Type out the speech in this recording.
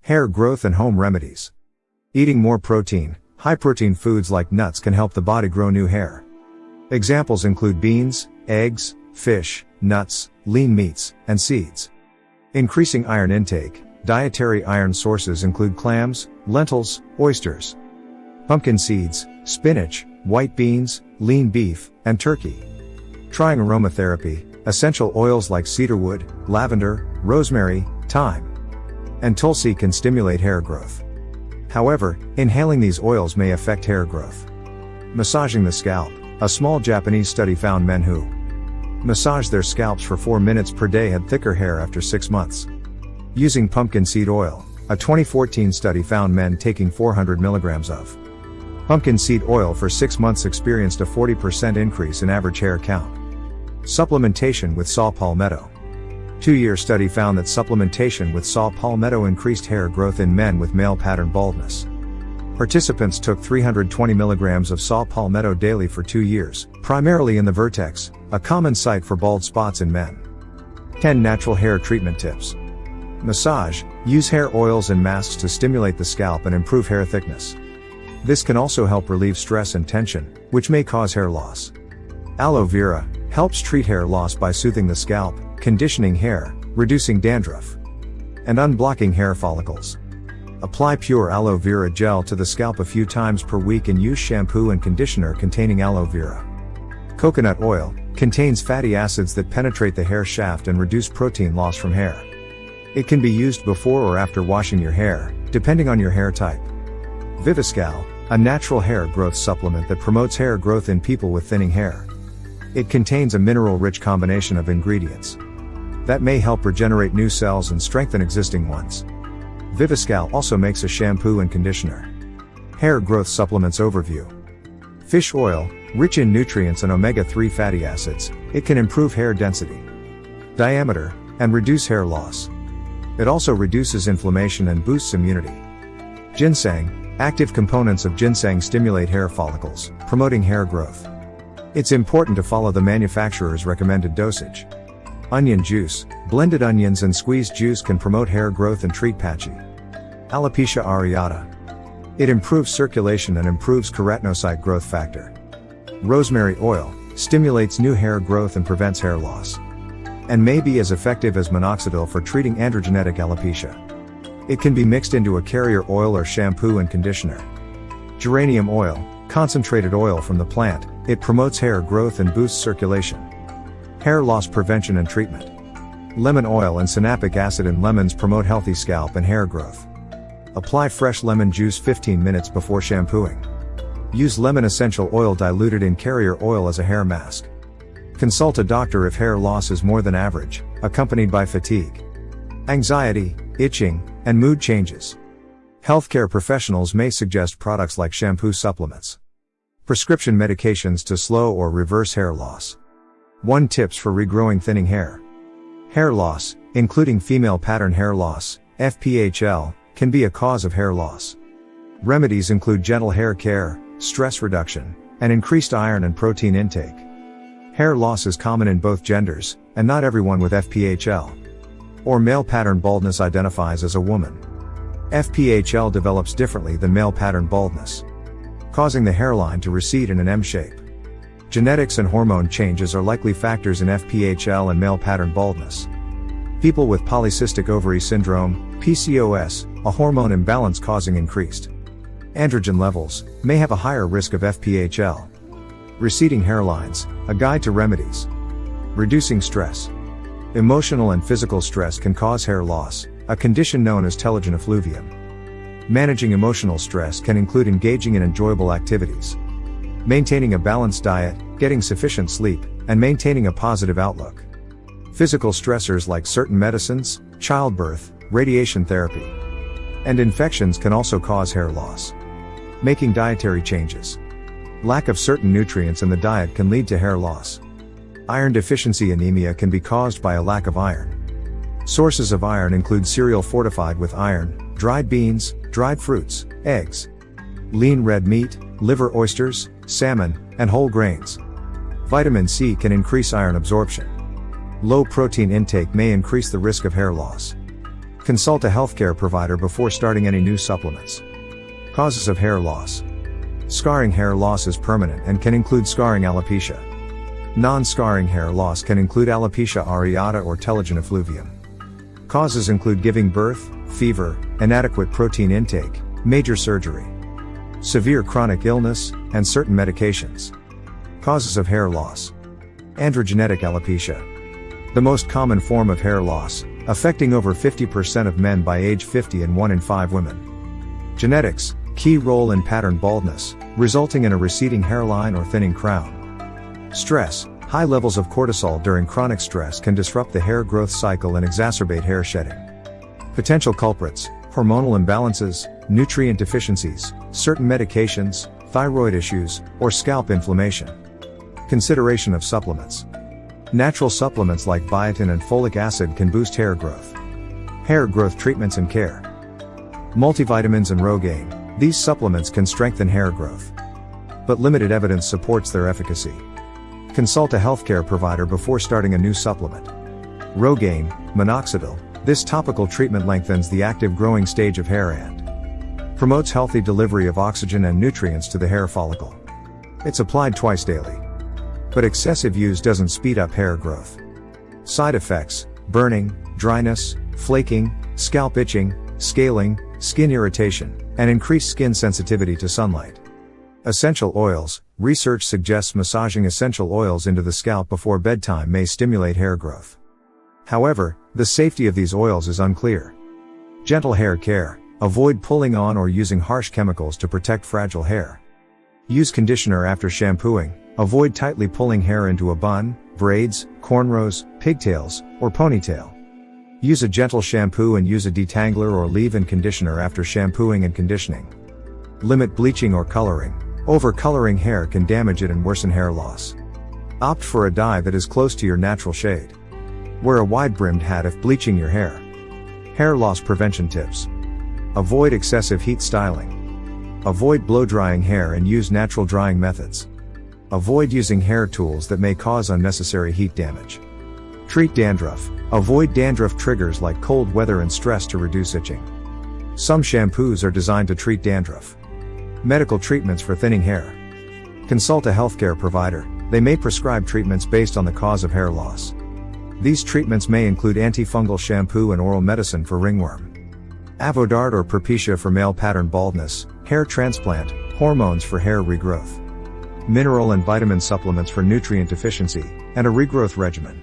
Hair growth and home remedies. Eating more protein, high-protein foods like nuts can help the body grow new hair. Examples include beans, eggs, fish, nuts, lean meats, and seeds. Increasing iron intake. Dietary iron sources include clams, lentils, oysters, pumpkin seeds, spinach, white beans, lean beef, and turkey. Trying aromatherapy. Essential oils like cedarwood, lavender, rosemary, thyme, and tulsi can stimulate hair growth. However, inhaling these oils may affect hair growth. Massaging the scalp. A small Japanese study found men who massaged their scalps for 4 minutes per day had thicker hair after 6 months. Using pumpkin seed oil. A 2014 study found men taking 400 milligrams of pumpkin seed oil for 6 months experienced a 40% increase in average hair count. Supplementation with saw palmetto. 2-year study found that supplementation with saw palmetto increased hair growth in men with male pattern baldness. Participants took 320 milligrams of saw palmetto daily for 2 years, primarily in the vertex, a common site for bald spots in men. 10 natural hair treatment tips. Massage. Use hair oils and masks to stimulate the scalp and improve hair thickness. This can also help relieve stress and tension, which may cause hair loss. Aloe vera helps treat hair loss by soothing the scalp, conditioning hair, reducing dandruff, and unblocking hair follicles. Apply pure aloe vera gel to the scalp a few times per week and use shampoo and conditioner containing aloe vera. Coconut oil contains fatty acids that penetrate the hair shaft and reduce protein loss from hair. It can be used before or after washing your hair, depending on your hair type. Viviscal, a natural hair growth supplement that promotes hair growth in people with thinning hair. It contains a mineral-rich combination of ingredients that may help regenerate new cells and strengthen existing ones. Viviscal also makes a shampoo and conditioner. Hair growth supplements overview. Fish oil, rich in nutrients and omega-3 fatty acids, it can improve hair density, diameter, and reduce hair loss. It also reduces inflammation and boosts immunity. Ginseng, active components of ginseng stimulate hair follicles, promoting hair growth. It's important to follow the manufacturer's recommended dosage. Onion juice, blended onions and squeezed juice can promote hair growth and treat patchy alopecia areata. It improves circulation and improves keratinocyte growth factor. Rosemary oil stimulates new hair growth and prevents hair loss, and may be as effective as minoxidil for treating androgenetic alopecia. It can be mixed into a carrier oil or shampoo and conditioner. Geranium oil, concentrated oil from the plant, it promotes hair growth and boosts circulation. Hair loss prevention and treatment. Lemon oil and sinapic acid in lemons promote healthy scalp and hair growth. Apply fresh lemon juice 15 minutes before shampooing. Use lemon essential oil diluted in carrier oil as a hair mask. Consult a doctor if hair loss is more than average, accompanied by fatigue, anxiety, itching, and mood changes. Healthcare professionals may suggest products like shampoo supplements. Prescription medications to slow or reverse hair loss. 1 tips for regrowing thinning hair. Hair loss, including female pattern hair loss, FPHL, can be a cause of hair loss. Remedies include gentle hair care, stress reduction, and increased iron and protein intake. Hair loss is common in both genders, and not everyone with FPHL or male pattern baldness identifies as a woman. FPHL develops differently than male pattern baldness, causing the hairline to recede in an M shape. Genetics and hormone changes are likely factors in FPHL and male pattern baldness. People with polycystic ovary syndrome, PCOS, a hormone imbalance causing increased androgen levels, may have a higher risk of FPHL. Receding hairlines, a guide to remedies. Reducing stress. Emotional and physical stress can cause hair loss, a condition known as telogen effluvium. Managing emotional stress can include engaging in enjoyable activities, maintaining a balanced diet, getting sufficient sleep, and maintaining a positive outlook. Physical stressors like certain medicines, childbirth, radiation therapy, and infections can also cause hair loss. Making dietary changes. Lack of certain nutrients in the diet can lead to hair loss. Iron deficiency anemia can be caused by a lack of iron. Sources of iron include cereal fortified with iron, dried beans, dried fruits, eggs, lean red meat, liver oysters, salmon, and whole grains. Vitamin C can increase iron absorption. Low protein intake may increase the risk of hair loss. Consult a healthcare provider before starting any new supplements. Causes of hair loss. Scarring hair loss is permanent and can include scarring alopecia. Non-scarring hair loss can include alopecia areata or telogen effluvium. Causes include giving birth, fever, inadequate protein intake, major surgery, severe chronic illness, and certain medications. Causes of hair loss. Androgenetic alopecia. The most common form of hair loss, affecting over 50% of men by age 50 and 1 in 5 women. Genetics, key role in pattern baldness, resulting in a receding hairline or thinning crown. Stress, high levels of cortisol during chronic stress can disrupt the hair growth cycle and exacerbate hair shedding. Potential culprits, hormonal imbalances, nutrient deficiencies, certain medications, thyroid issues, or scalp inflammation. Consideration of supplements. Natural supplements like biotin and folic acid can boost hair growth. Hair growth treatments and care. Multivitamins and Rogaine, these supplements can strengthen hair growth, but limited evidence supports their efficacy. Consult a healthcare provider before starting a new supplement. Rogaine, minoxidil, this topical treatment lengthens the active growing stage of hair and promotes healthy delivery of oxygen and nutrients to the hair follicle. It's applied twice daily, but excessive use doesn't speed up hair growth. Side effects: burning, dryness, flaking, scalp itching, scaling, skin irritation, and increased skin sensitivity to sunlight. Essential oils. Research suggests massaging essential oils into the scalp before bedtime may stimulate hair growth. However, the safety of these oils is unclear. Gentle hair care. Avoid pulling on or using harsh chemicals to protect fragile hair. Use conditioner after shampooing. Avoid tightly pulling hair into a bun, braids, cornrows, pigtails, or ponytail. Use a gentle shampoo and use a detangler or leave-in conditioner after shampooing and conditioning. Limit bleaching or coloring. Over-coloring hair can damage it and worsen hair loss. Opt for a dye that is close to your natural shade. Wear a wide-brimmed hat if bleaching your hair. Hair loss prevention tips. Avoid excessive heat styling. Avoid blow-drying hair and use natural drying methods. Avoid using hair tools that may cause unnecessary heat damage. Treat dandruff. Avoid dandruff triggers like cold weather and stress to reduce itching. Some shampoos are designed to treat dandruff. Medical treatments for thinning hair. Consult a healthcare provider. They may prescribe treatments based on the cause of hair loss. These treatments may include antifungal shampoo and oral medicine for ringworm, Avodart or Propecia for male pattern baldness, hair transplant, hormones for hair regrowth, mineral and vitamin supplements for nutrient deficiency, and a regrowth regimen.